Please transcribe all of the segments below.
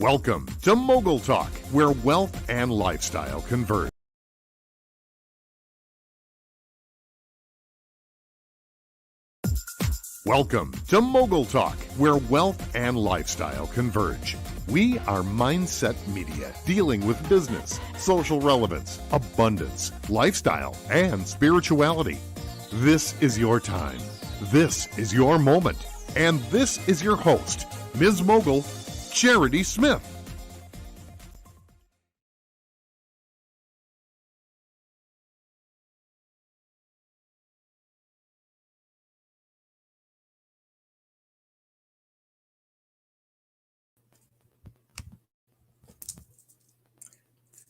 Welcome to MogulTalk, where wealth and lifestyle converge. Welcome to MogulTalk, where wealth and lifestyle converge. We are Mindset Media, dealing with business, social relevance, abundance, lifestyle, and spirituality. This is your time. This is your moment. And this is your host, Ms. Mogul, Charity Smith.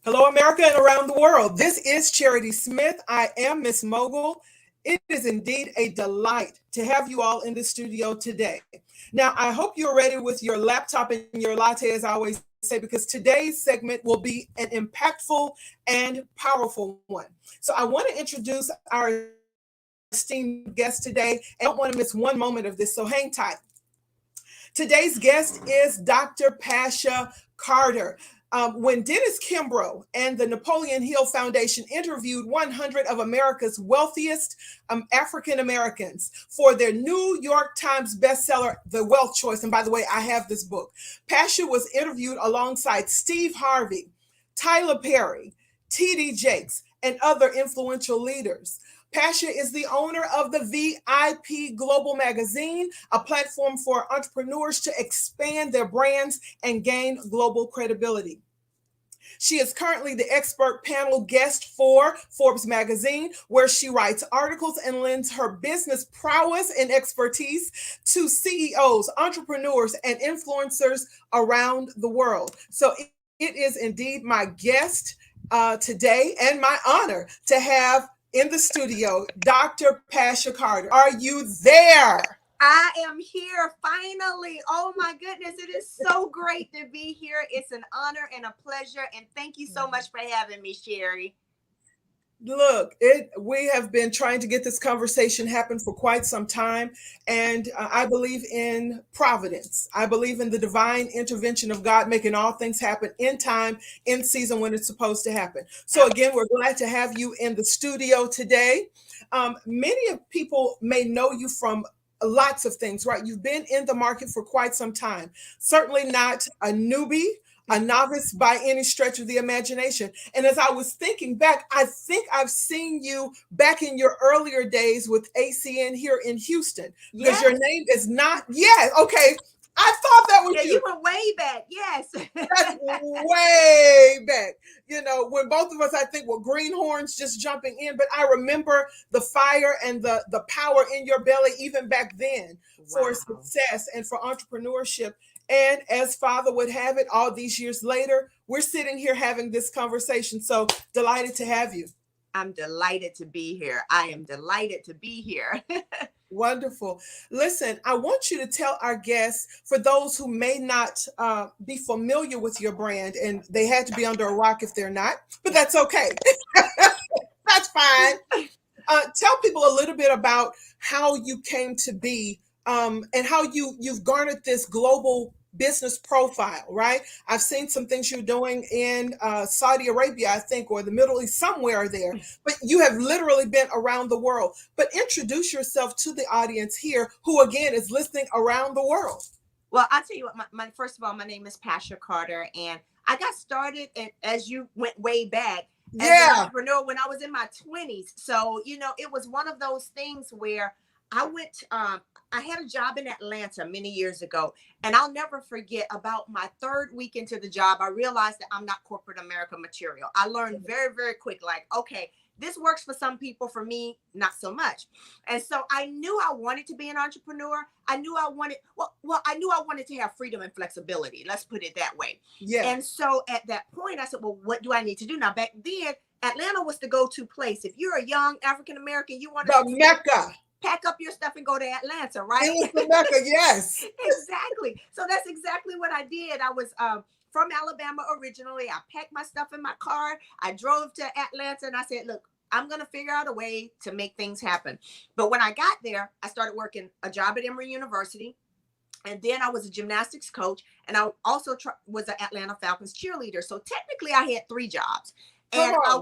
Hello, America and around the world. This is Charity Smith. I am Miss Mogul. It is indeed a delight to have you all in the studio today. Now, I hope you're ready with your laptop and your latte, as I always say, because today's segment will be an impactful and powerful one. So I want to introduce our esteemed guest today. I don't want to miss one moment of this, so hang tight. Today's guest is Dr. Pasha Carter. When Dennis Kimbro and the Napoleon Hill Foundation interviewed 100 of America's wealthiest African Americans for their New York Times bestseller, The Wealth Choice, and by the way, I have this book, Pasha was interviewed alongside Steve Harvey, Tyler Perry, T.D. Jakes, and other influential leaders. Pasha is the owner of the VIP Global Magazine, a platform for entrepreneurs to expand their brands and gain global credibility. She is currently the expert panel guest for Forbes magazine, where she writes articles and lends her business prowess and expertise to CEOs, entrepreneurs, and influencers around the world. So it is indeed my guest today and my honor to have in the studio, Dr. Pasha Carter. Are you there? I am here finally. Oh my goodness, it is so great to be here. It's an honor and a pleasure. And thank you so much for having me, Sherry. Look, we have been trying to get this conversation happen for quite some time. And I believe in providence. I believe in the divine intervention of God, making all things happen in time, in season, when it's supposed to happen. So again, we're glad to have you in the studio today. Many of people may know you from lots of things, right? You've been in the market for quite some time. Certainly not a newbie, a novice by any stretch of the imagination. And as I was thinking back, I think I've seen you back in your earlier days with ACN here in Houston, because your name is not, okay. I thought that was you. You went way back. Yes. That's way back. You know, when both of us, I think, were greenhorns just jumping in. But I remember the fire and the power in your belly, even back then, for success and for entrepreneurship. And as Father would have it, all these years later, we're sitting here having this conversation. So delighted to have you. I'm delighted to be here. I am delighted to be here. Wonderful. Listen, I want you to tell our guests, for those who may not be familiar with your brand, and they had to be under a rock if they're not, but that's okay. That's fine. Tell people a little bit about how you came to be and how you've garnered this global business profile, right? I've seen some things you're doing in Saudi Arabia, I think, or the Middle East, somewhere there, but you have literally been around the world. But introduce yourself to the audience here, who again is listening around the world. Well, I'll tell you what, first of all, my name is Pasha Carter, and I got started, as you went way back, as an entrepreneur when I was in my 20s. So, you know, it was one of those things where I went, I had a job in Atlanta many years ago, and I'll never forget, about my third week into the job, I realized that I'm not corporate America material. I learned very, very quick, like, okay, this works for some people, for me, not so much. And so I knew I wanted to be an entrepreneur. I knew I wanted, I knew I wanted to have freedom and flexibility. Let's put it that way. Yeah. And so at that point, I said, well, what do I need to do? Now, back then, Atlanta was the go-to place. If you're a young African-American, you want to... The Mecca. Pack up your stuff and go to Atlanta, right? It was the Mecca, yes. Exactly. So that's exactly what I did. I was from Alabama originally. I packed my stuff in my car. I drove to Atlanta and I said, look, I'm going to figure out a way to make things happen. But when I got there, I started working a job at Emory University. And then I was a gymnastics coach, and I also was an Atlanta Falcons cheerleader. So technically I had 3 jobs. And I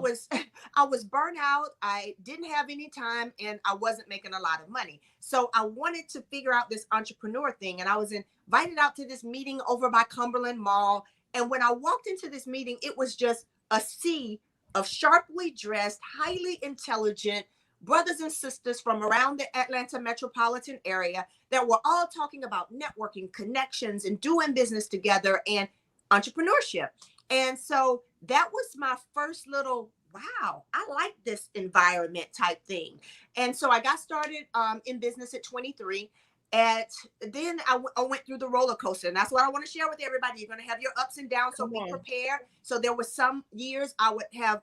was burnt out. I didn't have any time, and I wasn't making a lot of money. So I wanted to figure out this entrepreneur thing. And I was invited out to this meeting over by Cumberland Mall. And when I walked into this meeting, it was just a sea of sharply dressed, highly intelligent brothers and sisters from around the Atlanta metropolitan area that were all talking about networking, connections, and doing business together and entrepreneurship. And so that was my first little, wow, I like this environment type thing. And so I got started in business at 23. Then I went through the roller coaster, and that's what I want to share with everybody. You're going to have your ups and downs, so be prepared. So there were some years I would have,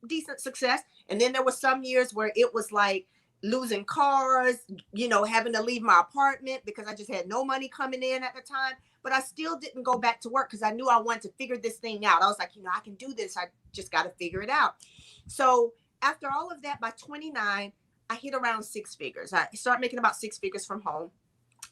decent success. And then there were some years where it was like losing cars, having to leave my apartment because I just had no money coming in at the time. But I still didn't go back to work because I knew I wanted to figure this thing out. I was like, I can do this. I just got to figure it out. So after all of that, by 29, I hit around 6 figures. I started making about 6 figures from home.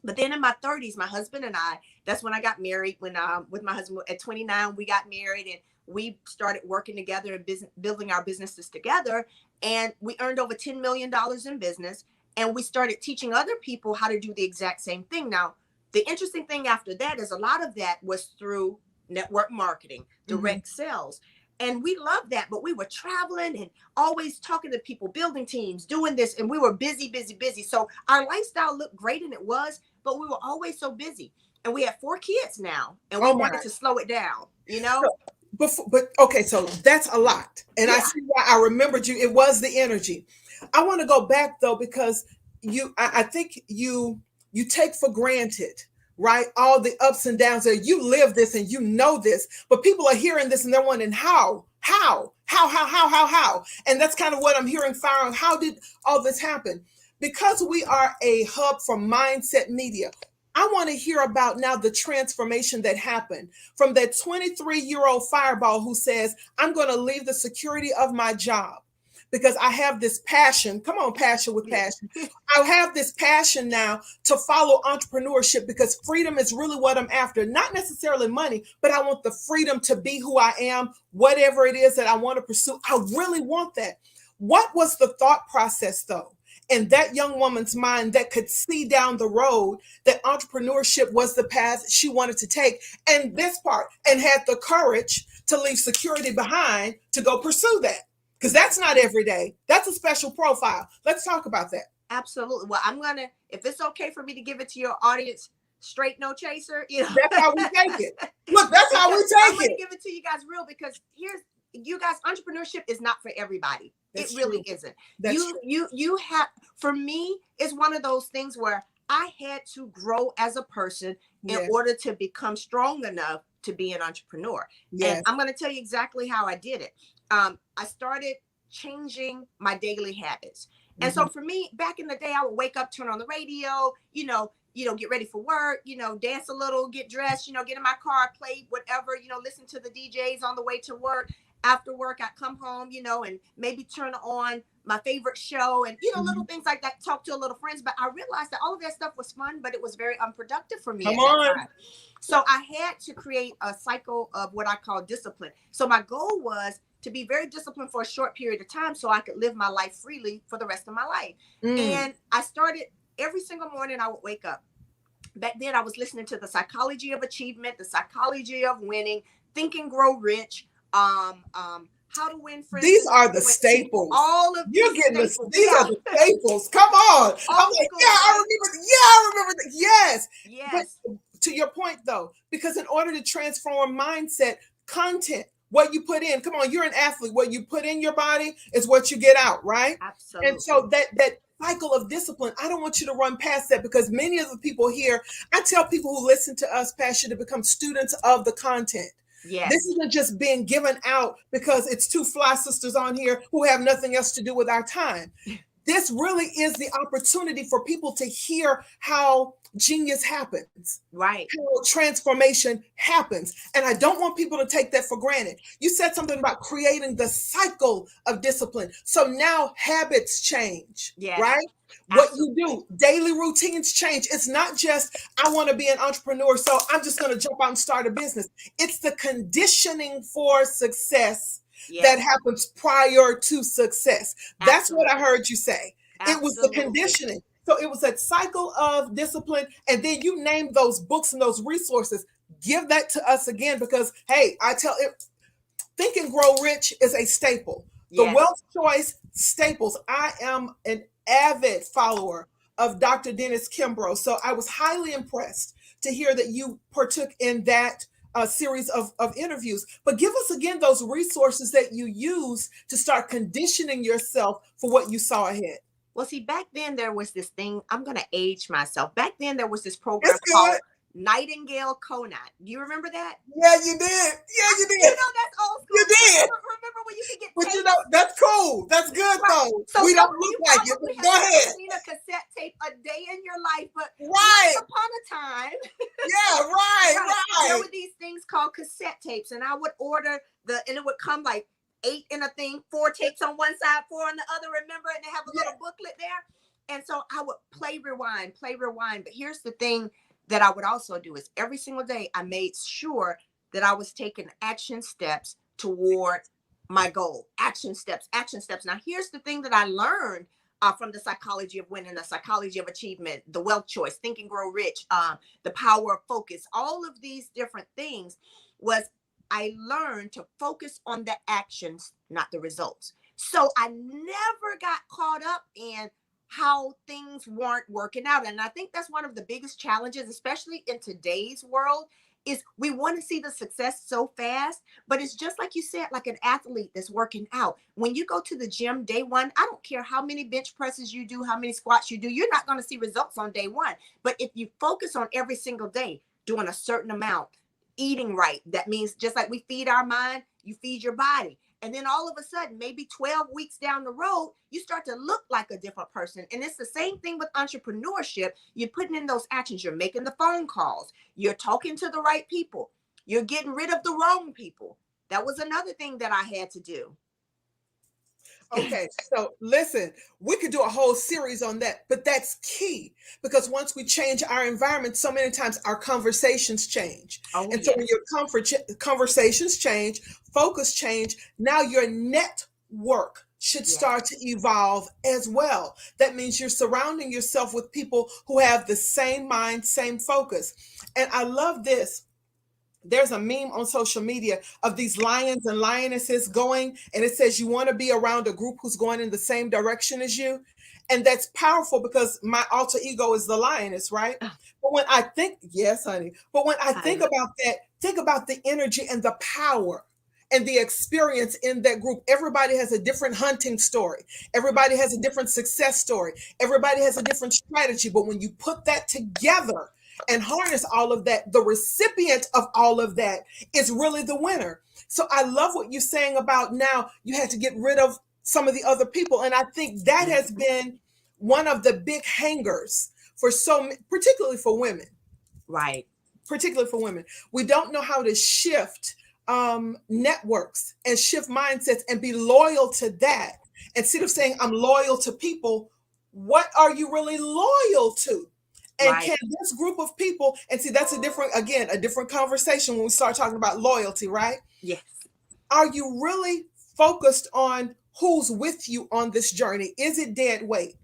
But then in my 30s, my husband and I, that's when I got married. When with my husband at 29, we got married, and we started working together and building our businesses together. And we earned over $10 million in business. And we started teaching other people how to do the exact same thing. Now, the interesting thing after that is a lot of that was through network marketing, direct sales. And we loved that, but we were traveling and always talking to people, building teams, doing this. And we were busy. So our lifestyle looked great, and it was, but we were always so busy. And we had 4 kids now, and we wanted to slow it down, But okay, so that's a lot. And I see why I remembered you. It was the energy. I want to go back though, because I think you take for granted, right, all the ups and downs there. You live this and you know this, but people are hearing this and they're wondering how, and that's kind of what I'm hearing. Firing, how did all this happen? Because we are a hub for mindset media, I want to hear about now the transformation that happened from that 23-year-old fireball who says, I'm going to leave the security of my job because I have this passion. Come on, Pasha with passion. I have this passion now to follow entrepreneurship because freedom is really what I'm after. Not necessarily money, but I want the freedom to be who I am, whatever it is that I want to pursue. I really want that. What was the thought process, though, in that young woman's mind that could see down the road that entrepreneurship was the path she wanted to take, and this part, and had the courage to leave security behind to go pursue that? Because that's not every day. That's a special profile. Let's talk about that. Absolutely. Well, I'm going to, if it's okay for me to give it to your audience, straight, no chaser, That's how we take it. Look, that's how we take I'm going to give it to you guys real, because you guys, entrepreneurship is not for everybody. It really isn't. You have, for me, it's one of those things where I had to grow as a person in order to become strong enough to be an entrepreneur. And I'm going to tell you exactly how I did it. I started changing my daily habits. And so for me, back in the day, I would wake up, turn on the radio, get ready for work, dance a little, get dressed, get in my car, play whatever, listen to the DJs on the way to work. After work, I come home, and maybe turn on my favorite show and, little things like that, talk to a little friends. But I realized that all of that stuff was fun, but it was very unproductive for me at that time. So I had to create a cycle of what I call discipline. So my goal was to be very disciplined for a short period of time so I could live my life freely for the rest of my life. And I started every single morning. I would wake up. Back then I was listening to The Psychology of Achievement, The Psychology of Winning, Think and Grow Rich, How to Win Friends. These are the staples. All of you're getting these are the staples. Come on. I'm like, I remember that. Yes. But to your point though, because in order to transform mindset, content, what you put in, come on, you're an athlete. What you put in your body is what you get out, right? Absolutely. And so that cycle of discipline, I don't want you to run past that, because many of the people here, I tell people who listen to us, Pasha, to become students of the content. Yes. This isn't just being given out because it's 2 fly sisters on here who have nothing else to do with our time. this really is the opportunity for people to hear how genius happens, right? How transformation happens. And I don't want people to take that for granted. You said something about creating the cycle of discipline. So now habits change, Yes, right? absolutely. What you do, daily routines change. It's not just, I want to be an entrepreneur, so I'm just going to jump out and start a business. It's the conditioning for success that happens prior to success. That's what I heard you say. It was the conditioning. So it was that cycle of discipline. And then you named those books and those resources. Give that to us again, because, hey, I tell it, Think and Grow Rich is a staple. The Wealth Choice staples. I am an avid follower of Dr. Dennis Kimbro. So I was highly impressed to hear that you partook in that series of interviews. But give us again those resources that you use to start conditioning yourself for what you saw ahead. Well, see, back then there was this thing, I'm going to age myself. Back then there was this program called Nightingale Conant. Do you remember that? Yeah, you did. Yeah, you did. You know, that's old school. You did. Remember when you could get But tapes? You know, that's cool. That's good, though. So we don't look like it. But go ahead. Seen a cassette tape a day in your life, but right once upon a time. Yeah, right. There were these things called cassette tapes, and I would order and it would come like 8 in a thing, 4 tapes on one side, 4 on the other, remember? And they have a little booklet there. And so I would play rewind. But here's the thing that I would also do is every single day I made sure that I was taking action steps toward my goal. Action steps. Now, here's the thing that I learned from the psychology of winning, the psychology of achievement, the Wealth Choice, Think and Grow Rich, the power of focus, all of these different things was I learned to focus on the actions, not the results. So I never got caught up in how things weren't working out. And I think that's one of the biggest challenges, especially in today's world, is we want to see the success so fast, but it's just like you said, like an athlete that's working out. When you go to the gym day one, I don't care how many bench presses you do, how many squats you do, you're not going to see results on day one. But if you focus on every single day, doing a certain amount, eating right, that means just like we feed our mind, you feed your body. And then all of a sudden, maybe 12 weeks down the road, you start to look like a different person. And it's the same thing with entrepreneurship. You're putting in those actions. You're making the phone calls. You're talking to the right people. You're getting rid of the wrong people. That was another thing that I had to do. Okay, so listen, we could do a whole series on that, but that's key because once we change our environment, so many times our conversations change. So when your conversations change, focus change, now your network should start to evolve as well. That means you're surrounding yourself with people who have the same mind, same focus. And I love this. There's a meme on social media of these lions and lionesses going, and it says you want to be around a group who's going in the same direction as you. And that's powerful because my alter ego is the lioness, right? But when I think, yes, honey, but when I think about that, think about the energy and the power and the experience in that group. Everybody has a different hunting story. Everybody has a different success story. Everybody has a different strategy. But when you put that together, and harness all of that, the recipient of all of that is really the winner. So I love what you're saying about now you had to get rid of some of the other people. And I think that has been one of the big hangers for particularly for women. Right. Particularly for women. We don't know how to shift networks and shift mindsets and be loyal to that. Instead of saying I'm loyal to people, what are you really loyal to? And can this group of people, and see, that's a different conversation when we start talking about loyalty, right? Yes. Are you really focused on who's with you on this journey? Is it dead weight?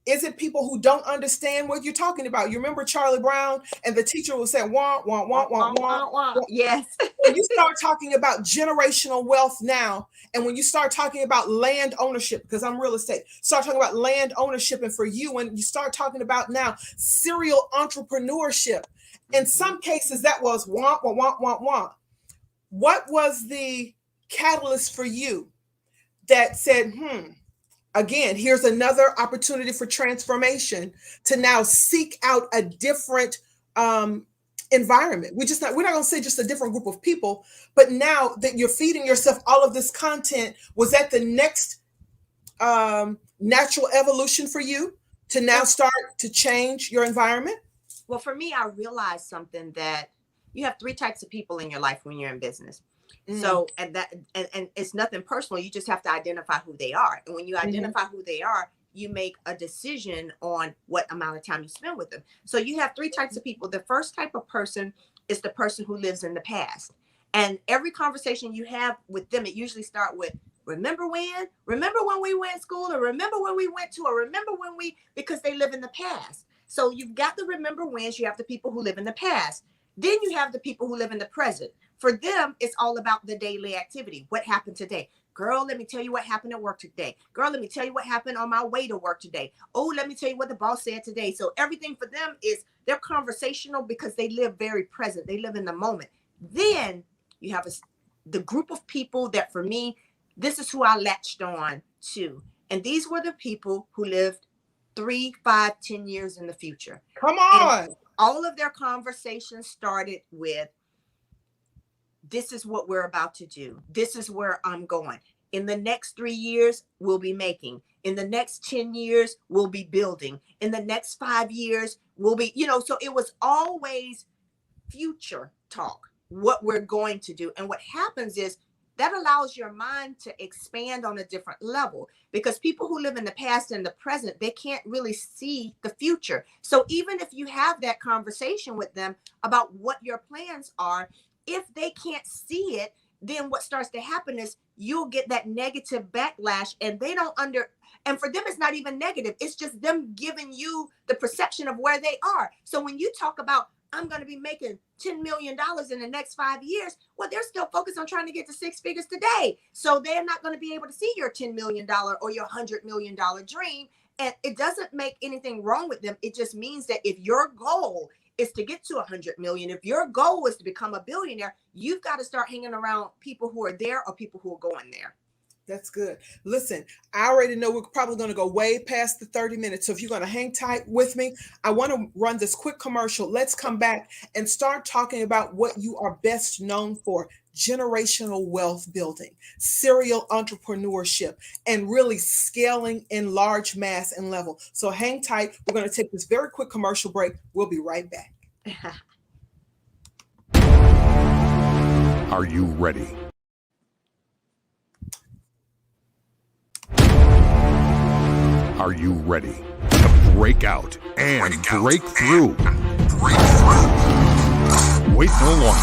Is it people who don't understand what you're talking about? You remember Charlie Brown and the teacher was saying, wah, wah, wah, wah, wah, wah. Yes. When you start talking about generational wealth now, and when you start talking about land ownership, because I'm real estate, start talking about land ownership, and for you, when you start talking about now serial entrepreneurship, in some cases that was wah, wah, wah, wah, wah. What was the catalyst for you that said, again, here's another opportunity for transformation to now seek out a different environment? We're not going to say just a different group of people, but now that you're feeding yourself all of this content, was that the next natural evolution for you to now start to change your environment? Well, for me, I realized something, that you have three types of people in your life when you're in business. So, and it's nothing personal. You just have to identify who they are. And when you identify who they are, you make a decision on what amount of time you spend with them. So you have three types of people. The first type of person is the person who lives in the past. And every conversation you have with them, it usually starts with, remember when we went to school, or remember when we went to, or remember when we, because they live in the past. So you've got the remember whens, you have the people who live in the past. Then you have the people who live in the present. For them, it's all about the daily activity. What happened today? Girl, let me tell you what happened at work today. Girl, let me tell you what happened on my way to work today. Oh, let me tell you what the boss said today. So everything for them is, they're conversational because they live very present. They live in the moment. Then you have the group of people that, for me, this is who I latched on to. And these were the people who lived 3, 5, 10 years in the future. Come on. And all of their conversations started with, this is what we're about to do. This is where I'm going. In the next 3 years, we'll be making. In the next 10 years, we'll be building. In the next 5 years, we'll be, so it was always future talk, what we're going to do. And what happens is, that allows your mind to expand on a different level, because people who live in the past and the present, they can't really see the future. So even if you have that conversation with them about what your plans are, if they can't see it, then what starts to happen is you'll get that negative backlash, and they don't and for them, it's not even negative. It's just them giving you the perception of where they are. So when you talk about, I'm going to be making $10 million in the next 5 years, well, they're still focused on trying to get to 6 figures today. So they're not going to be able to see your $10 million or your $100 million dream. And it doesn't make anything wrong with them. It just means that if your goal is to get to 100 million, if your goal is to become a billionaire, you've got to start hanging around people who are there or people who are going there. That's good. Listen, I already know we're probably going to go way past the 30 minutes. So if you're going to hang tight with me, I want to run this quick commercial. Let's come back and start talking about what you are best known for: generational wealth building, serial entrepreneurship, and really scaling in large mass and level. So hang tight. We're going to take this very quick commercial break. We'll be right back. Are you ready? Are you ready to break out and break through? Wait no longer.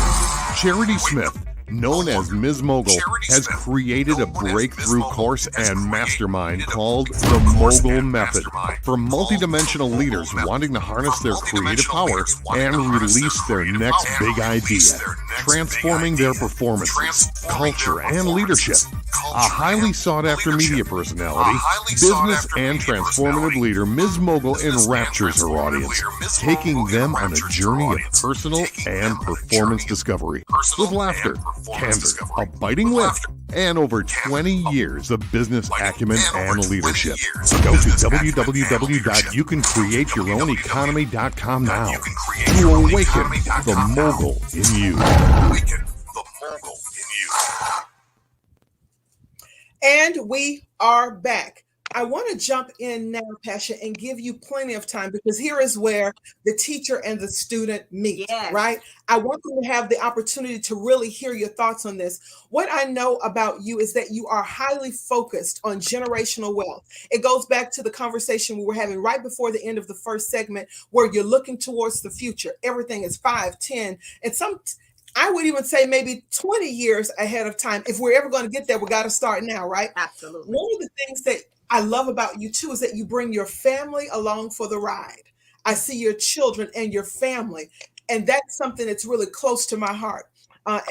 Charity Smith, known as Ms. Mogul, has created a breakthrough course and mastermind called the Mogul Method for multidimensional leaders wanting to harness their creative power and release their next big idea, transforming their performances, culture, and leadership. A highly sought-after media personality, business, and transformative leader, Ms. Mogul enraptures her audience, taking them on a journey of personal and performance discovery with laughter, candor, a biting wit, and over 20 years of business acumen and leadership. Go to www.youcancreateyourown.economy.com now to awaken the mogul in you. And we are back. I want to jump in now, Pasha, and give you plenty of time, because here is where the teacher and the student meet, right? I want you to have the opportunity to really hear your thoughts on this. What I know about you is that you are highly focused on generational wealth. It goes back to the conversation we were having right before the end of the first segment, where you're looking towards the future. Everything is 5, 10, and I would even say maybe 20 years ahead of time. If we're ever going to get there, we got to start now, right? Absolutely. One of the things that I love about you too is that you bring your family along for the ride. I see your children and your family, and that's something that's really close to my heart.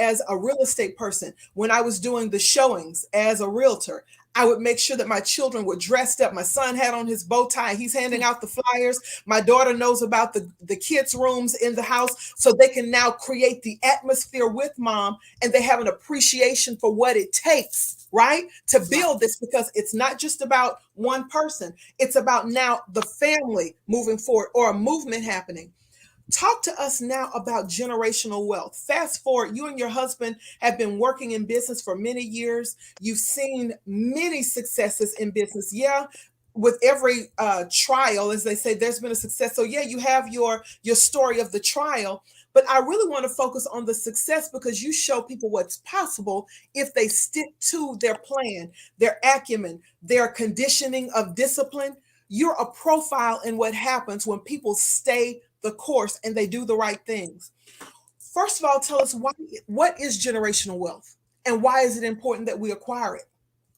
As a real estate person, when I was doing the showings as a realtor, I would make sure that my children were dressed up. My son had on his bow tie. He's handing out the flyers. My daughter knows about the kids' rooms in the house, so they can now create the atmosphere with mom, and they have an appreciation for what it takes, right, to build this, because it's not just about one person. It's about now the family moving forward, or a movement happening. Talk to us now about generational wealth. Fast forward, you and your husband have been working in business for many years. You've seen many successes in business. Yeah, with every trial, as they say, there's been a success. So yeah, you have your story of the trial, but I really want to focus on the success because you show people what's possible if they stick to their plan, their acumen, their conditioning of discipline. You're a profile in what happens when people stay the course and they do the right things. First of all, tell us what is generational wealth and why is it important that we acquire it?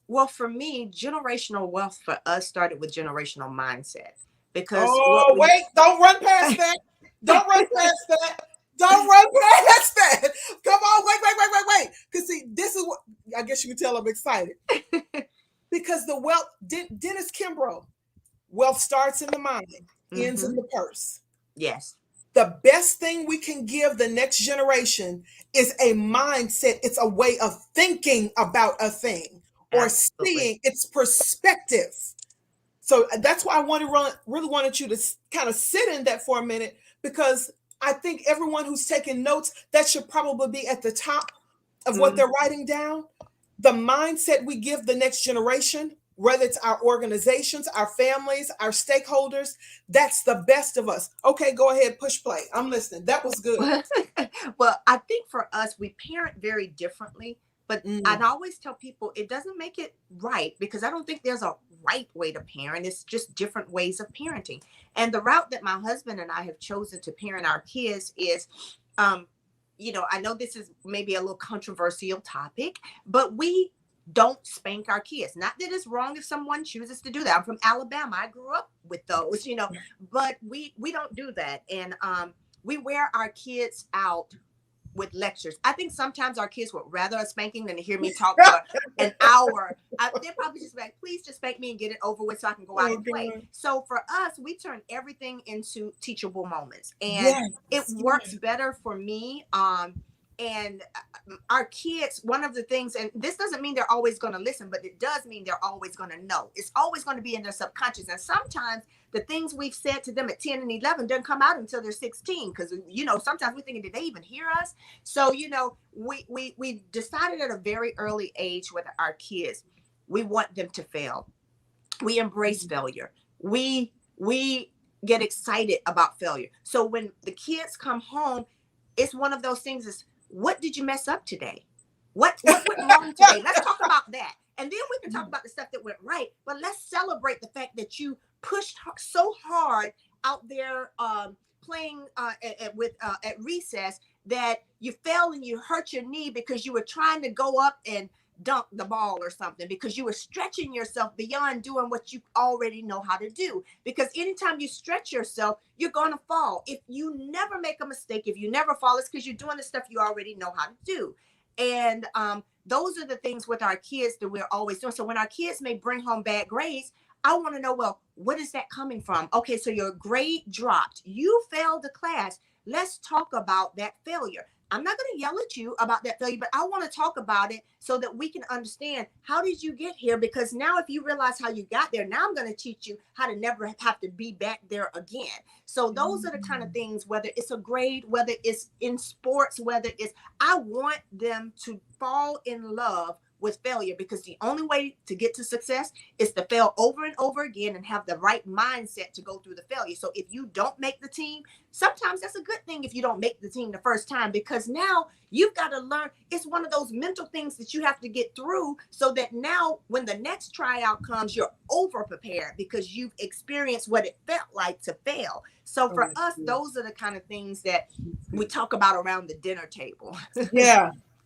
Well, for me, generational wealth for us started with generational mindset because Oh, wait, don't run past that. Don't run past that. Don't run past that. Come on, wait. Because see, this is what I guess you can tell I'm excited. Because the wealth, Dennis Kimbro, wealth starts in the mind, ends in the purse. Yes. The best thing we can give the next generation is a mindset. It's a way of thinking about a thing or seeing its perspective. So that's why I really wanted you to kind of sit in that for a minute, because I think everyone who's taking notes, that should probably be at the top of what they're writing down. The mindset we give the next generation, whether it's our organizations, our families, our stakeholders, that's the best of us. Okay, go ahead, push play. I'm listening. That was good. Well, I think for us, we parent very differently, but I always tell people it doesn't make it right, because I don't think there's a right way to parent. It's just different ways of parenting. And the route that my husband and I have chosen to parent our kids is, I know this is maybe a little controversial topic, but we don't spank our kids. Not that it's wrong if someone chooses to do that. I'm from Alabama. I grew up with those, but we don't do that. And we wear our kids out with lectures. I think sometimes our kids would rather a spanking than to hear me talk for an hour. They're probably just like, please just spank me and get it over with so I can go out and play. So for us, we turn everything into teachable moments. And it works better for me. And our kids, one of the things, and this doesn't mean they're always going to listen, but it does mean they're always going to know. It's always going to be in their subconscious. And sometimes the things we've said to them at 10 and 11 doesn't come out until they're 16. Because, sometimes we're thinking, did they even hear us? So, we decided at a very early age with our kids, we want them to fail. We embrace failure. We get excited about failure. So when the kids come home, it's one of those things is, what did you mess up today? What went wrong today? Let's talk about that. And then we can talk about the stuff that went right. But let's celebrate the fact that you pushed so hard out there playing at recess that you fell and you hurt your knee because you were trying to go up and dunk the ball or something, because you were stretching yourself beyond doing what you already know how to do. Because anytime you stretch yourself, you're going to fall. If you never make a mistake, if you never fall, it's because you're doing the stuff you already know how to do. And those are the things with our kids that we're always doing. So when our kids may bring home bad grades, I want to know, well, what is that coming from? Okay, so your grade dropped. You failed the class. Let's talk about that failure. I'm not going to yell at you about that failure, but I want to talk about it so that we can understand, how did you get here? Because now if you realize how you got there, now I'm going to teach you how to never have to be back there again. So those are the kind of things, whether it's a grade, whether it's in sports, whether it's, I want them to fall in love with failure, because the only way to get to success is to fail over and over again and have the right mindset to go through the failure. So if you don't make the team, sometimes that's a good thing if you don't make the team the first time, because now you've got to learn. It's one of those mental things that you have to get through so that now when the next tryout comes, you're over prepared because you've experienced what it felt like to fail. So for us, those are the kind of things that we talk about around the dinner table.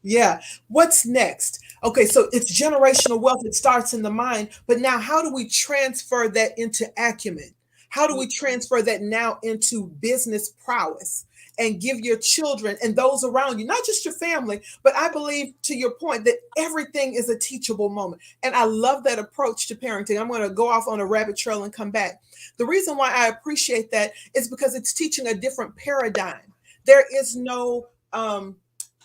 Yeah. What's next? Okay, so it's generational wealth. It starts in the mind. But now how do we transfer that into acumen? How do we transfer that now into business prowess and give your children and those around you, not just your family, but I believe, to your point, that everything is a teachable moment. And I love that approach to parenting. I'm going to go off on a rabbit trail and come back. The reason why I appreciate that is because it's teaching a different paradigm. There is no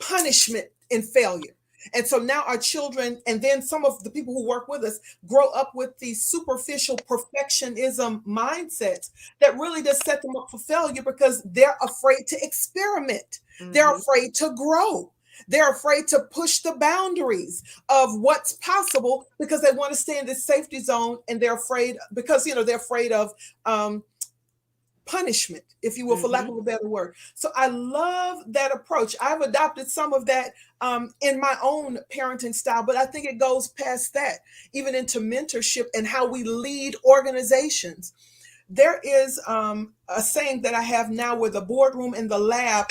punishment in failure. And so now our children, and then some of the people who work with us, grow up with these superficial perfectionism mindsets that really does set them up for failure because they're afraid to experiment. They're afraid to grow. They're afraid to push the boundaries of what's possible because they want to stay in this safety zone, and they're afraid because, they're afraid of punishment, if you will, for lack of a better word. So I love that approach. I've adopted some of that in my own parenting style, but I think it goes past that, even into mentorship and how we lead organizations. There is a saying that I have now where the boardroom and the lab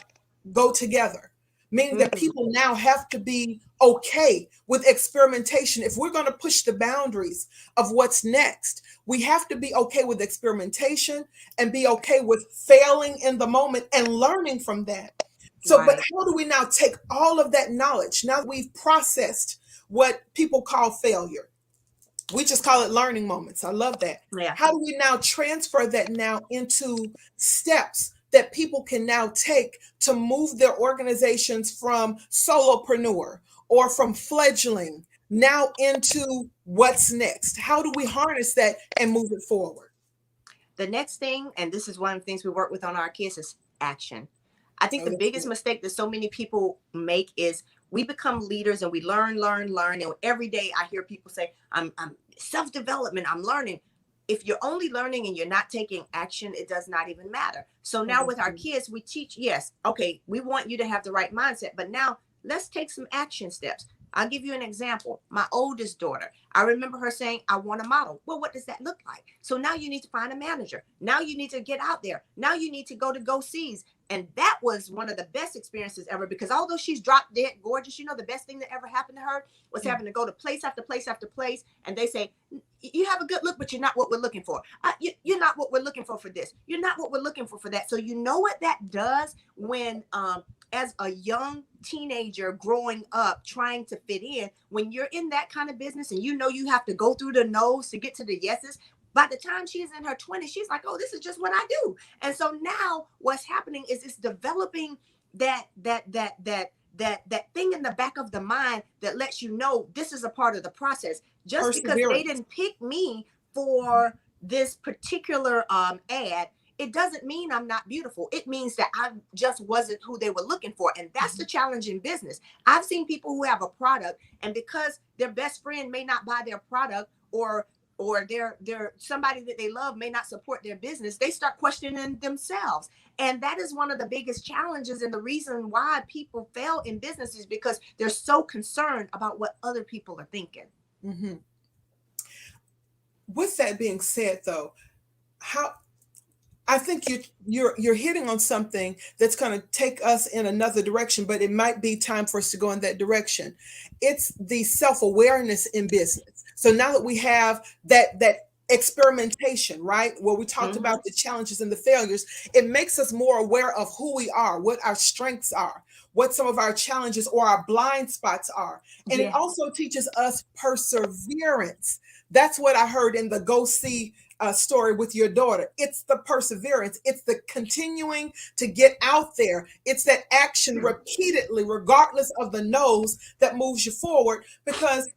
go together, meaning that people now have to be okay with experimentation. If we're going to push the boundaries of what's next, we have to be okay with experimentation and be okay with failing in the moment and learning from that. So, but how do we now take all of that knowledge, now that we've processed what people call failure? We just call it learning moments. I love that. Yeah. How do we now transfer that now into steps that people can now take to move their organizations from solopreneur or from fledgling now into what's next? How do we harness that and move it forward? The next thing, and this is one of the things we work with on our kids, is action. I think the biggest mistake that so many people make is we become leaders and we learn. And every day I hear people say, I'm self-development, I'm learning. If you're only learning and you're not taking action, it does not even matter. So now with our kids, we teach, yes, okay, we want you to have the right mindset, but now let's take some action steps. I'll give you an example. My oldest daughter, I remember her saying, I want a model. Well, what does that look like? So now you need to find a manager. Now you need to get out there. Now you need to go to go-sees. And that was one of the best experiences ever, because although she's drop dead gorgeous, the best thing that ever happened to her was having to go to place after place after place. And they say, you have a good look, but you're not what we're looking for. You're not what we're looking for this. You're not what we're looking for that. So you know what that does when, as a young teenager growing up, trying to fit in, when you're in that kind of business and you have to go through the no's to get to the yeses. By the time she's in her 20s, she's like, oh, this is just what I do. And so now what's happening is it's developing that thing in the back of the mind that lets you know this is a part of the process. Just because they didn't pick me for this particular ad, it doesn't mean I'm not beautiful. It means that I just wasn't who they were looking for. And that's the challenge in business. I've seen people who have a product, and because their best friend may not buy their product, or their somebody that they love may not support their business, they start questioning themselves. And that is one of the biggest challenges, and the reason why people fail in business is because they're so concerned about what other people are thinking. With that being said, though, I think you're hitting on something that's going to take us in another direction, but it might be time for us to go in that direction. It's the self-awareness in business. So now that we have that experimentation, right, where we talked about the challenges and the failures, it makes us more aware of who we are, what our strengths are, what some of our challenges or our blind spots are. And it also teaches us perseverance. That's what I heard in the Go See story with your daughter. It's the perseverance. It's the continuing to get out there. It's that action repeatedly, regardless of the no's, that moves you forward. Because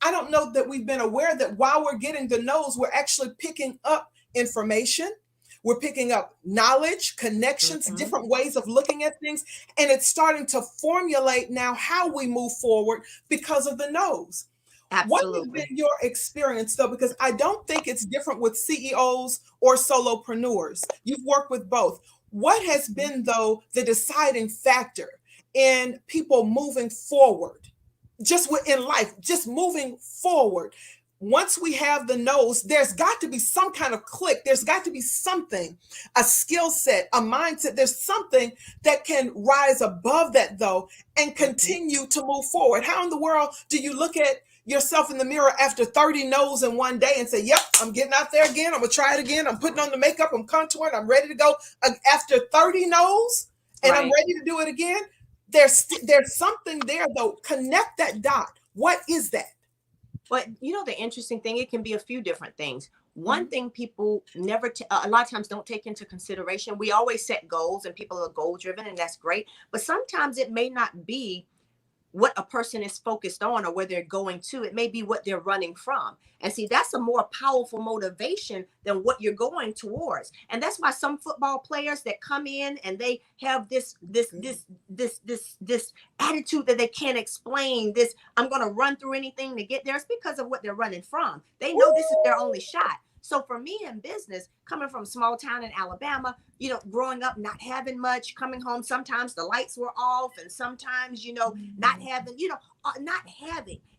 I don't know that we've been aware that while we're getting the no's, we're actually picking up information. We're picking up knowledge, connections, different ways of looking at things. And it's starting to formulate now how we move forward because of the no's. Absolutely. What has been your experience, though? Because I don't think it's different with CEOs or solopreneurs. You've worked with both. What has been, though, the deciding factor in people moving forward, just within life, just moving forward? Once we have the no's, there's got to be some kind of click. There's got to be something, a skill set, a mindset. There's something that can rise above that, though, and continue to move forward. How in the world do you look at yourself in the mirror after 30 no's in one day and say, yep, I'm getting out there again. I'm going to try it again. I'm putting on the makeup. I'm contouring. I'm ready to go. After 30 no's and I'm ready to do it again. There's something there, though. Connect that dot. What is that? But the interesting thing, it can be a few different things. One thing people never, a lot of times don't take into consideration, we always set goals and people are goal driven, and that's great. But sometimes it may not be what a person is focused on or where they're going to. It may be what they're running from. And see, that's a more powerful motivation than what you're going towards. And that's why some football players that come in and they have this attitude that they can't explain, this, I'm going to run through anything to get there. It's because of what they're running from. They know this is their only shot. So for me in business, coming from a small town in Alabama, you know, growing up, not having much, coming home, sometimes the lights were off and sometimes, you know, not having,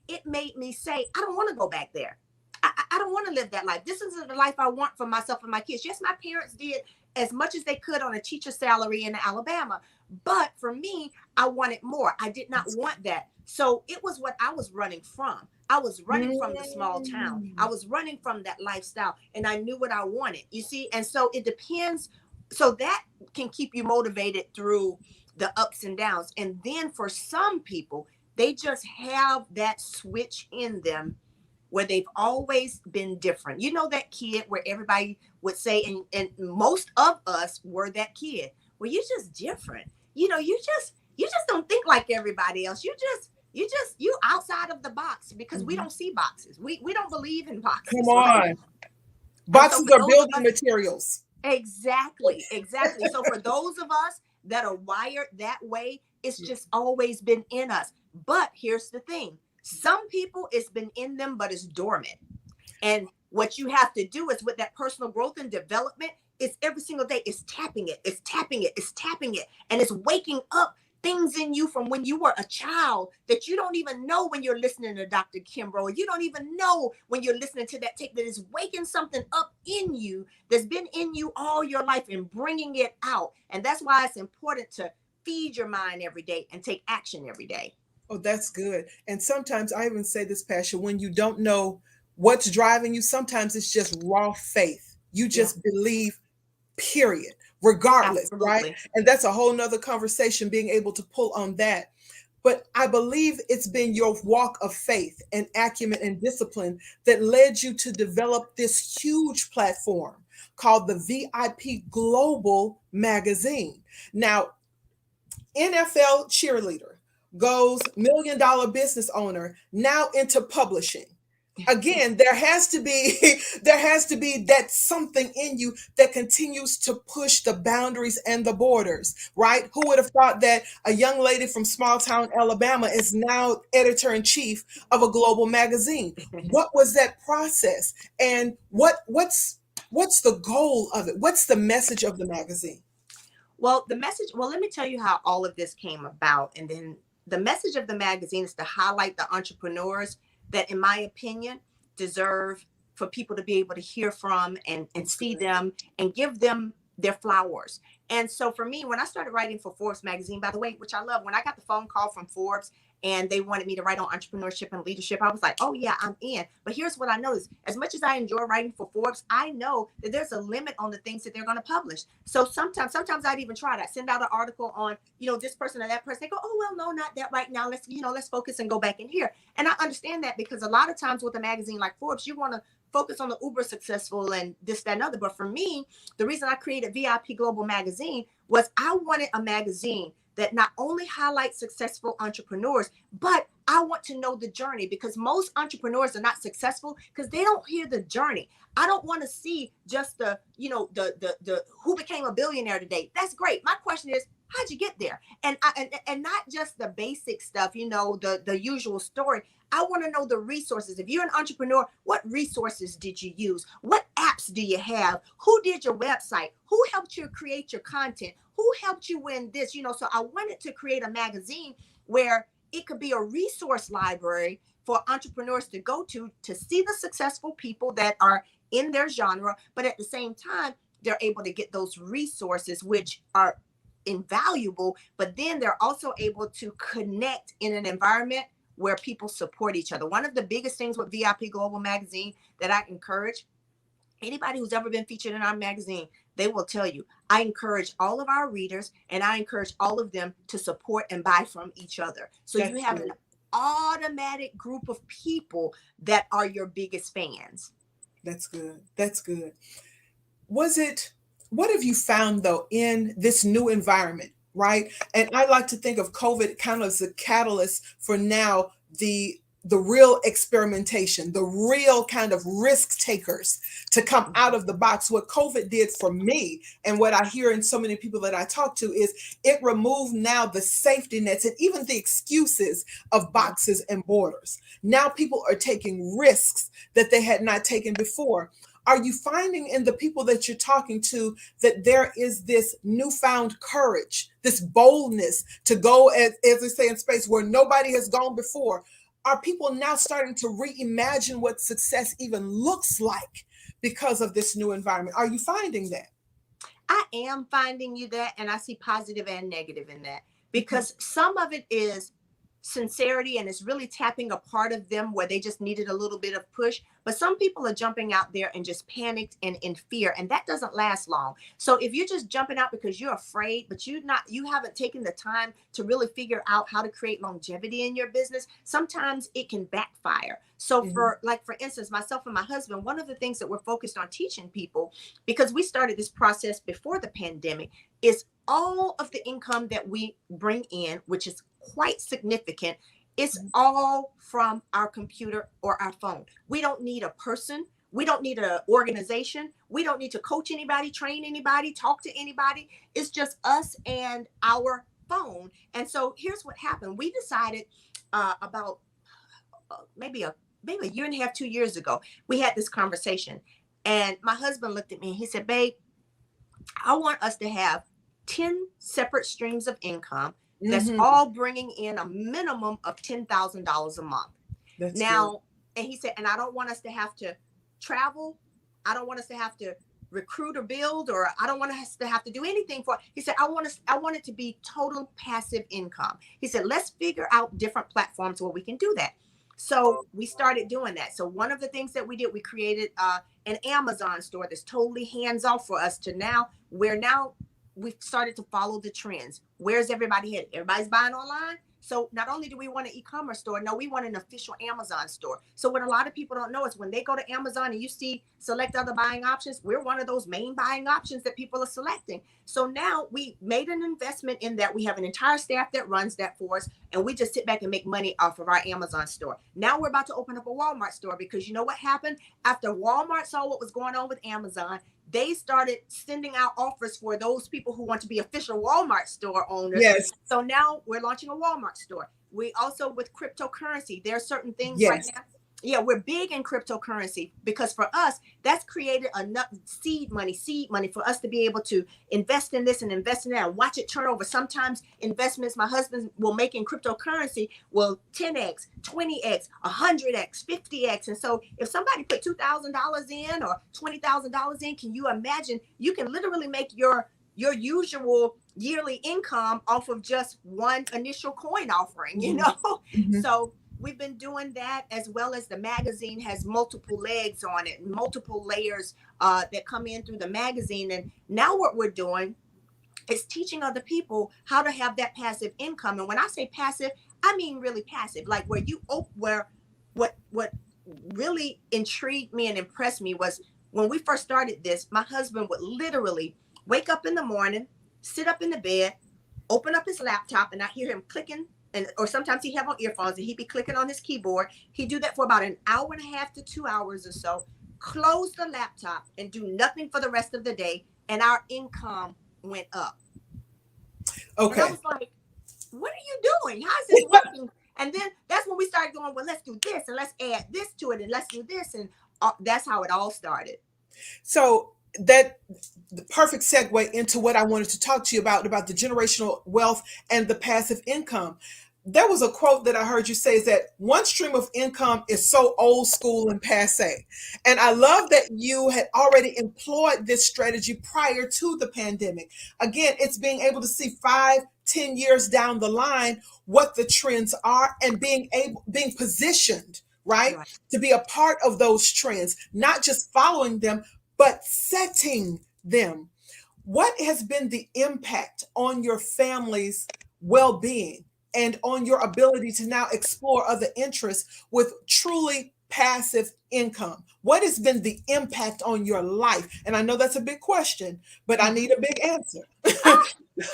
it made me say, I don't want to go back there. I don't want to live that life. This isn't the life I want for myself and my kids. Yes, my parents did as much as they could on a teacher salary in Alabama. But for me, I wanted more. I did not want that. So it was what I was running from. I was running from the small town. I was running from that lifestyle and I knew what I wanted, you see? And so it depends. So that can keep you motivated through the ups and downs. And then for some people, they just have that switch in them where they've always been different. You know, that kid where everybody would say, and most of us were that kid, where you're just different. You know, you just don't think like everybody else. You outside of the box because we don't see boxes. We don't believe in boxes. Come on. Right? Boxes are building materials. Exactly. So for those of us that are wired that way, it's just always been in us. But here's the thing. Some people, it's been in them, but it's dormant. And what you have to do is with that personal growth and development, it's every single day, it's tapping it. And it's waking up things in you from when you were a child that you don't even know when you're listening to Dr. Kimbro, or you don't even know when you're listening to that tape, that is waking something up in you that's been in you all your life and bringing it out. And that's why it's important to feed your mind every day and take action every day. Oh, that's good. And sometimes I even say this, Pasha, when you don't know what's driving you, sometimes it's just raw faith. You just believe, period, regardless, right? And that's a whole nother conversation, being able to pull on that. But I believe it's been your walk of faith and acumen and discipline that led you to develop this huge platform called the VIP Global Magazine. Now, NFL cheerleader goes $1 million business owner, now into publishing. Again, there has to be that something in you that continues to push the boundaries and the borders, right? Who would have thought that a young lady from small town Alabama is now editor-in-chief of a global magazine? What was that process? And what's the goal of it? What's the message of the magazine? Well, let me tell you how all of this came about. And then the message of the magazine is to highlight the entrepreneurs that, in my opinion, deserve for people to be able to hear from and see them and give them their flowers. And so for me, when I started writing for Forbes magazine, by the way, which I love, when I got the phone call from Forbes and they wanted me to write on entrepreneurship and leadership, I was like, oh yeah, I'm in. But here's what I noticed. As much as I enjoy writing for Forbes, I know that there's a limit on the things that they're going to publish. So sometimes I'd even try that, send out an article on, this person or that person. They go, oh, well, no, not that right now. Let's focus and go back in here. And I understand that, because a lot of times with a magazine like Forbes, you want to focus on the uber successful and this, that, and other. But for me, the reason I created VIP Global Magazine was I wanted a magazine that not only highlights successful entrepreneurs, but I want to know the journey, because most entrepreneurs are not successful because they don't hear the journey. I don't want to see just the who became a billionaire today. That's great. My question is, how'd you get there? And not just the basic stuff, the usual story. I want to know the resources. If you're an entrepreneur, what resources did you use? What apps do you have? Who did your website? Who helped you create your content? Who helped you win this? So I wanted to create a magazine where it could be a resource library for entrepreneurs to go to see the successful people that are in their genre, but at the same time, they're able to get those resources, which are invaluable, but then they're also able to connect in an environment where people support each other. One of the biggest things with VIP Global Magazine that I encourage, anybody who's ever been featured in our magazine, they will tell you, I encourage all of our readers and I encourage all of them to support and buy from each other. So you have an automatic group of people that are your biggest fans. That's good. That's good. What have you found though in this new environment right? And I like to think of COVID kind of as a catalyst for now the real experimentation, the real kind of risk takers to come out of the box. What COVID did for me, and what I hear in so many people that I talk to, is it removed now the safety nets and even the excuses of boxes and borders. Now people are taking risks that they had not taken before. Are you finding in the people that you're talking to that there is this newfound courage, this boldness to go, as they say, in space where nobody has gone before? Are people now starting to reimagine what success even looks like because of this new environment? Are you finding that? I am finding you that, and I see positive and negative in that, because some of it is sincerity and it's really tapping a part of them where they just needed a little bit of push. But some people are jumping out there and just panicked and in fear, and that doesn't last long. So if you're just jumping out because you're afraid, but you haven't taken the time to really figure out how to create longevity in your business, sometimes it can backfire. So for instance, myself and my husband, one of the things that we're focused on teaching people, because we started this process before the pandemic, is all of the income that we bring in, which is quite significant, it's all from our computer or our phone. We don't need a person. We don't need an organization. We don't need to coach anybody, train anybody, talk to anybody. It's just us and our phone. And so here's what happened. We decided about maybe a year and a half, 2 years ago, we had this conversation. And my husband looked at me and he said, babe, I want us to have 10 separate streams of income that's all bringing in a minimum of $10,000 a month. That's now, good. And he said, and I don't want us to have to travel. I don't want us to have to recruit or build, or I don't want us to have to do anything for it. He said, I want it to be total passive income. He said, let's figure out different platforms where we can do that. So we started doing that. So one of the things that we did, we created an Amazon store that's totally hands off for us to now, where now we've started to follow the trends. Where's everybody headed? Everybody's buying online. So not only do we want an e-commerce store, no, we want an official Amazon store. So what a lot of people don't know is when they go to Amazon and you see select other buying options, we're one of those main buying options that people are selecting. So now we made an investment in that. We have an entire staff that runs that for us, and we just sit back and make money off of our Amazon store. Now we're about to open up a Walmart store, because you know what happened? After Walmart saw what was going on with Amazon, they started sending out offers for those people who want to be official Walmart store owners. Yes. So now we're launching a Walmart store. We also, with cryptocurrency, there are certain things right now. Yeah, we're big in cryptocurrency, because for us, that's created enough seed money for us to be able to invest in this and invest in that and watch it turn over. Sometimes investments my husband will make in cryptocurrency will 10x, 20x, 100x, 50x. And so if somebody put $2,000 in or $20,000 in, can you imagine? You can literally make your usual yearly income off of just one initial coin offering, you know? So we've been doing that, as well as the magazine has multiple legs on it, multiple layers that come in through the magazine. And now what we're doing is teaching other people how to have that passive income. And when I say passive, I mean really passive, like where what really intrigued me and impressed me was when we first started this, my husband would literally wake up in the morning, sit up in the bed, open up his laptop, and I hear him clicking. Or sometimes he'd have on earphones and he'd be clicking on his keyboard. He'd do that for about an hour and a half to 2 hours or so, close the laptop and do nothing for the rest of the day. And our income went up. Okay. And I was like, what are you doing? How is this working? And then that's when we started going, well, let's do this and let's add this to it and let's do this. And that's how it all started. So that the perfect segue into what I wanted to talk to you about the generational wealth and the passive income. There was a quote that I heard you say, is that one stream of income is so old school and passe. And I love that you had already employed this strategy prior to the pandemic. Again, it's being able to see 5-10 years down the line what the trends are and being positioned, right, to be a part of those trends, not just following them, but setting them. What has been the impact on your family's well-being and on your ability to now explore other interests with truly passive income? What has been the impact on your life? And I know that's a big question, but I need a big answer.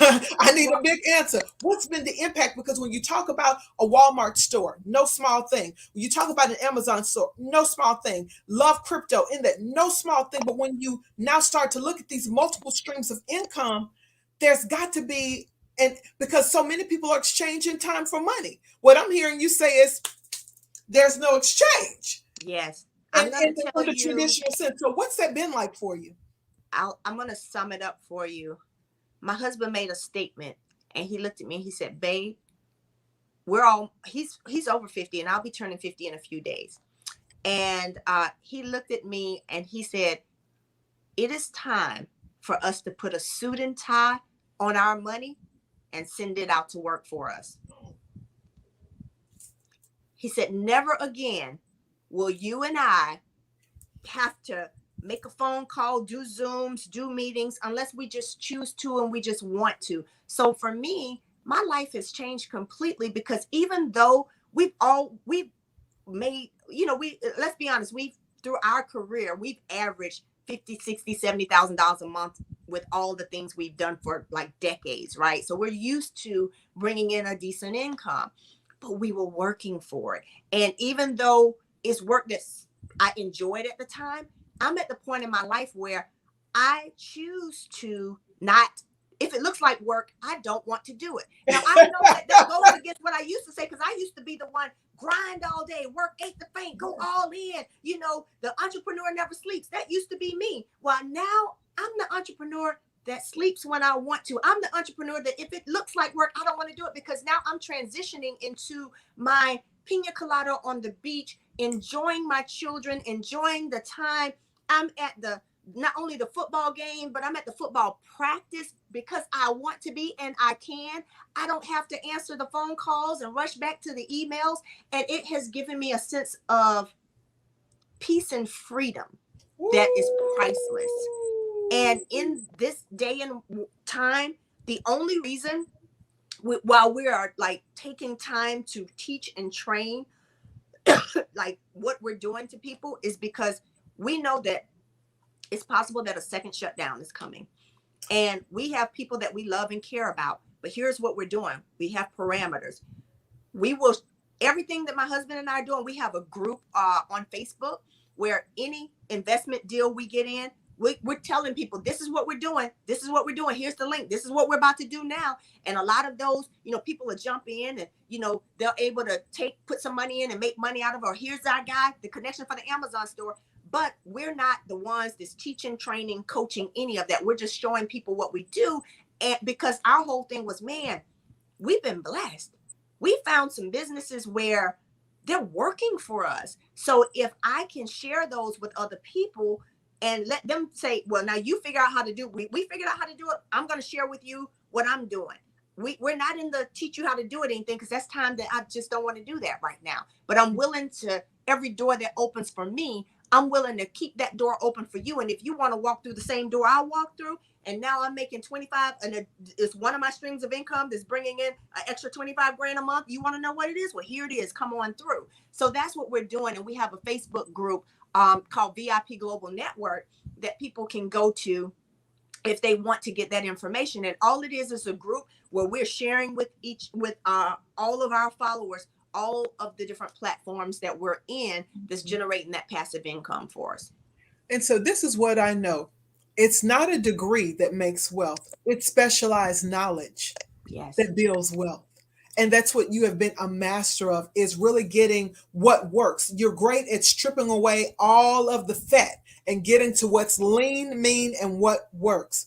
I need a big answer. What's been the impact? Because when you talk about a Walmart store, no small thing. When you talk about an Amazon store, no small thing. Love crypto in that, no small thing. But when you now start to look at these multiple streams of income, there's got to be, and because so many people are exchanging time for money. What I'm hearing you say is there's no exchange. Yes. In the traditional sense. So what's that been like for you? I'm going to sum it up for you. My husband made a statement and he looked at me and he said, babe, he's over 50 and I'll be turning 50 in a few days. And he looked at me and he said, it is time for us to put a suit and tie on our money and send it out to work for us. He said, never again will you and I have to make a phone call, do Zooms, do meetings, unless we just choose to and we just want to. So for me, my life has changed completely because even though we've made, let's be honest, through our career, we've averaged $50,000, $60,000, $70,000 a month with all the things we've done for like decades, right? So we're used to bringing in a decent income, but we were working for it. And even though it's work that I enjoyed at the time, I'm at the point in my life where I choose to not, if it looks like work, I don't want to do it. Now, I know that goes against what I used to say, because I used to be the one, grind all day, work 8 to 5, go all in. The entrepreneur never sleeps. That used to be me. Well, now I'm the entrepreneur that sleeps when I want to. I'm the entrepreneur that if it looks like work, I don't want to do it, because now I'm transitioning into my pina colada on the beach, enjoying my children, enjoying the time. I'm at not only the football game, but I'm at the football practice because I want to be and I can. I don't have to answer the phone calls and rush back to the emails. And it has given me a sense of peace and freedom that is priceless. And in this day and time, the only reason while we are like taking time to teach and train like what we're doing to people is because we know that it's possible that a second shutdown is coming. And we have people that we love and care about. But here's what we're doing. We have parameters. Everything that my husband and I are doing, we have a group on Facebook where any investment deal we get in, we're telling people, this is what we're doing. This is what we're doing. Here's the link. This is what we're about to do now. And a lot of those, people will jump in and, they're able to put some money in and make money out of it. Or here's our guy, the connection for the Amazon store. But we're not the ones that's teaching, training, coaching, any of that. We're just showing people what we do. And because our whole thing was, man, we've been blessed. We found some businesses where they're working for us. So if I can share those with other people and let them say, well, now you figure out how to do it. We figured out how to do it. I'm going to share with you what I'm doing. We're not in the teach you how to do it anything, because that's time that I just don't want to do that right now. But I'm willing to, every door that opens for me, I'm willing to keep that door open for you. And if you want to walk through the same door I walk through, and now I'm making 25, and it's one of my streams of income that's bringing in an extra 25 grand a month. You want to know what it is? Well, here it is. Come on through. So that's what we're doing. And we have a Facebook group called VIP Global Network that people can go to if they want to get that information. And all it is a group where we're sharing with all of our followers all of the different platforms that we're in that's generating that passive income for us. And so this is what I know. It's not a degree that makes wealth. It's specialized knowledge that builds wealth. And that's what you have been a master of, is really getting what works. You're great at stripping away all of the fat and getting to what's lean, mean, and what works.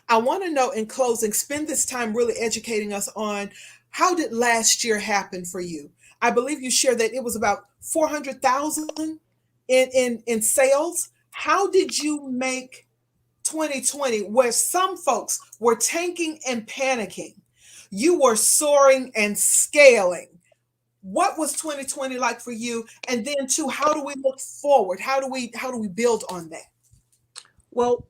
I want to know, in closing, spend this time really educating us on, how did last year happen for you? I believe you shared that it was about 400,000 in sales. How did you make 2020, where some folks were tanking and panicking, you were soaring and scaling? What was 2020 like for you? And then too, how do we look forward? How do we build on that? Well,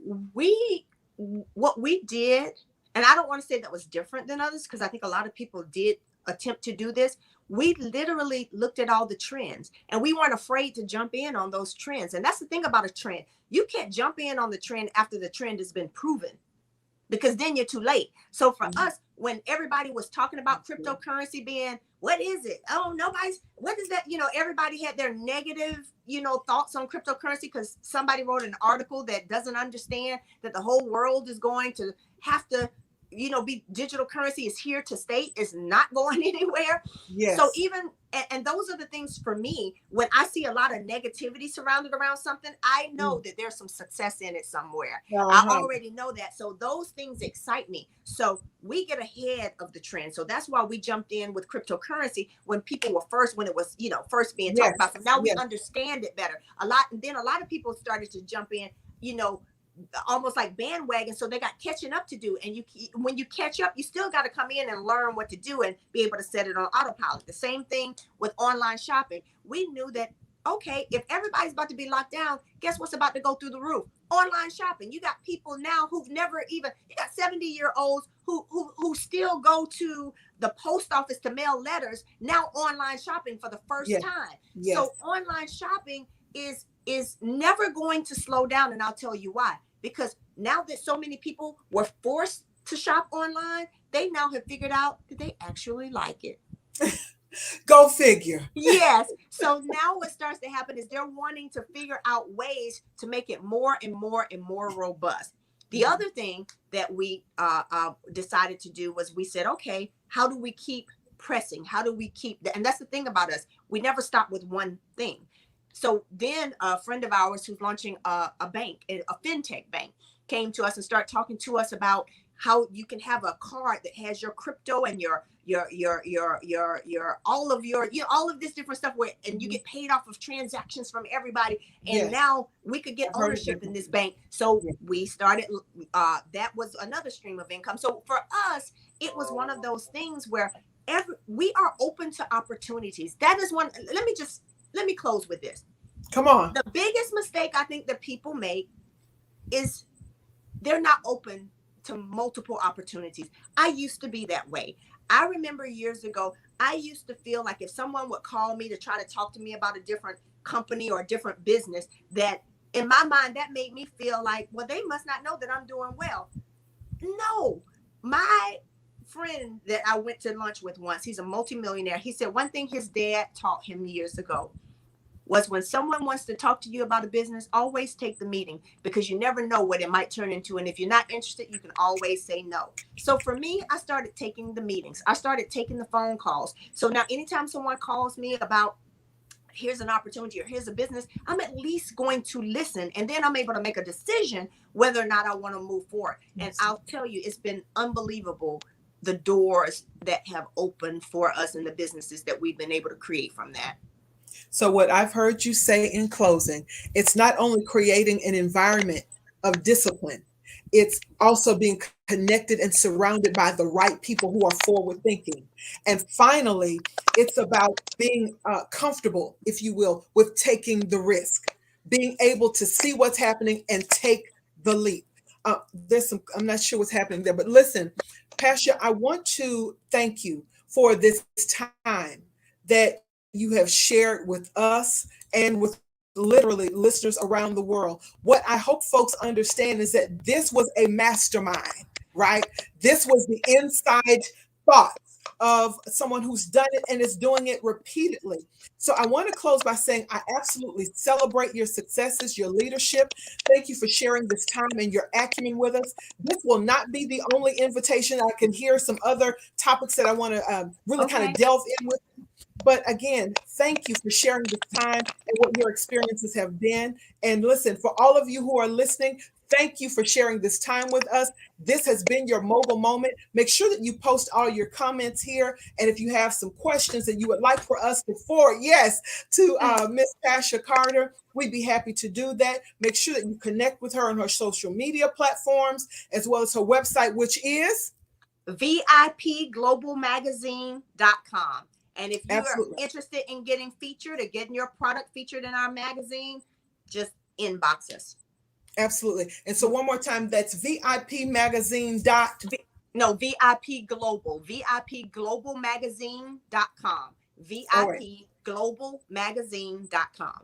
what we did, and I don't want to say that was different than others, because I think a lot of people did attempt to do this. we literally looked at all the trends and we weren't afraid to jump in on those trends. And that's the thing about a trend. You can't jump in on the trend after the trend has been proven, because then you're too late. So for us, when everybody was talking about cryptocurrency being, what is it? Oh, what is that? Everybody had their negative, thoughts on cryptocurrency because somebody wrote an article that doesn't understand that the whole world is going to have to, be digital currency is here to stay, is not going anywhere. Yes. So and those are the things for me, when I see a lot of negativity surrounded around something, I know that there's some success in it somewhere. I already know that. So those things excite me. So we get ahead of the trend. So that's why we jumped in with cryptocurrency when people were when it was, first being talked about. So now we understand it better. A lot of people started to jump in, almost like bandwagon, so they got catching up to do. And when you catch up, you still got to come in and learn what to do and be able to set it on autopilot. The same thing with online shopping. We knew that, okay, if everybody's about to be locked down, guess what's about to go through the roof? Online shopping. You got people now who've never you got 70-year-olds who still go to the post office to mail letters, now online shopping for the first time. So online shopping is never going to slow down. And I'll tell you why. Because now that so many people were forced to shop online, they now have figured out that they actually like it. Go figure. Yes. So now what starts to happen is they're wanting to figure out ways to make it more and more and more robust. The other thing that we decided to do was we said, okay, how do we keep pressing? How do we keep and that's the thing about us. We never stop with one thing. So then a friend of ours who's launching a bank, a fintech bank, came to us and started talking to us about how you can have a card that has your crypto and your all of this different stuff and you get paid off of transactions from everybody. And now we could get ownership in this bank. So we started, that was another stream of income. So for us, it was one of those things where we are open to opportunities. That is one. Let me close with this. Come on. The biggest mistake I think that people make is they're not open to multiple opportunities. I used to be that way. I remember years ago, I used to feel like if someone would call me to try to talk to me about a different company or a different business, that in my mind, that made me feel like, well, they must not know that I'm doing well. No, my friend that I went to lunch with once, he's a multi-millionaire. He said one thing his dad taught him years ago was when someone wants to talk to you about a business, always take the meeting, because you never know what it might turn into. And if you're not interested, you can always say no. So for me, I started taking the meetings. I started taking the phone calls. So now anytime someone calls me about here's an opportunity or here's a business, I'm at least going to listen. And then I'm able to make a decision whether or not I want to move forward. And I'll tell you, it's been unbelievable, the doors that have opened for us and the businesses that we've been able to create from that. So what I've heard you say in closing, it's not only creating an environment of discipline, it's also being connected and surrounded by the right people who are forward thinking. And finally, it's about being comfortable, if you will, with taking the risk, being able to see what's happening and take the leap. I'm not sure what's happening there, but listen, Pasha, I want to thank you for this time that you have shared with us and with literally listeners around the world. What I hope folks understand is that this was a mastermind, right? This was the inside thoughts of someone who's done it and is doing it repeatedly. So I want to close by saying I absolutely celebrate your successes, your leadership. Thank you for sharing this time and your acumen with us. This will not be the only invitation. I can hear some other topics that I want to really kind of delve in with. But again, thank you for sharing this time and what your experiences have been. And listen, for all of you who are listening, thank you for sharing this time with us. This has been your Mogul Moment. Make sure that you post all your comments here. And if you have some questions that you would like for us to forward, to Miss Pasha Carter, we'd be happy to do that. Make sure that you connect with her on her social media platforms, as well as her website, which is VIPglobalmagazine.com. And if you are interested in getting featured or getting your product featured in our magazine, just inbox us. Absolutely. And so one more time, that's VIPmagazine. VIP Global, VIPglobalmagazine.com. VIPGlobalMagazine.com.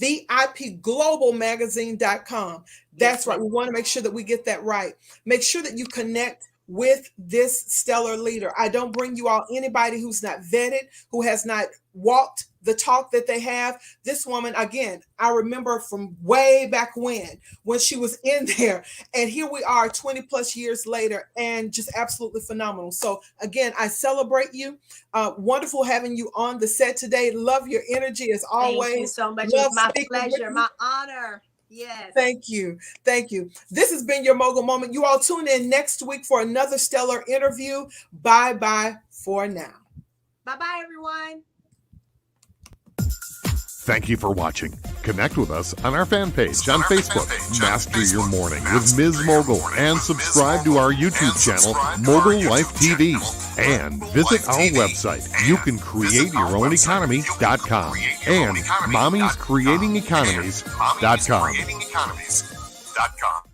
VIPGlobalMagazine.com. That's right. We want to make sure that we get that right. Make sure that you connect with this stellar leader. I don't bring you all anybody who's not vetted, who has not walked the talk that they have. This woman, again, I remember from way back when she was in there, and here we are 20 plus years later, and just absolutely phenomenal. So again, I celebrate you. Wonderful having you on the set today. Love your energy as always. Thank you so much. It's my pleasure, my honor. Yes. Thank you. Thank you. This has been your Mogul Moment. You all tune in next week for another stellar interview. Bye-bye for now. Bye-bye, everyone. Thank you for watching. Connect with us on our fan page on Facebook, Master Your Morning with Ms. Mogul, and subscribe to our YouTube channel, Mogul Life TV. And visit our website, YouCanCreateYourOwnEconomy.com and Mommy'sCreatingEconomies.com.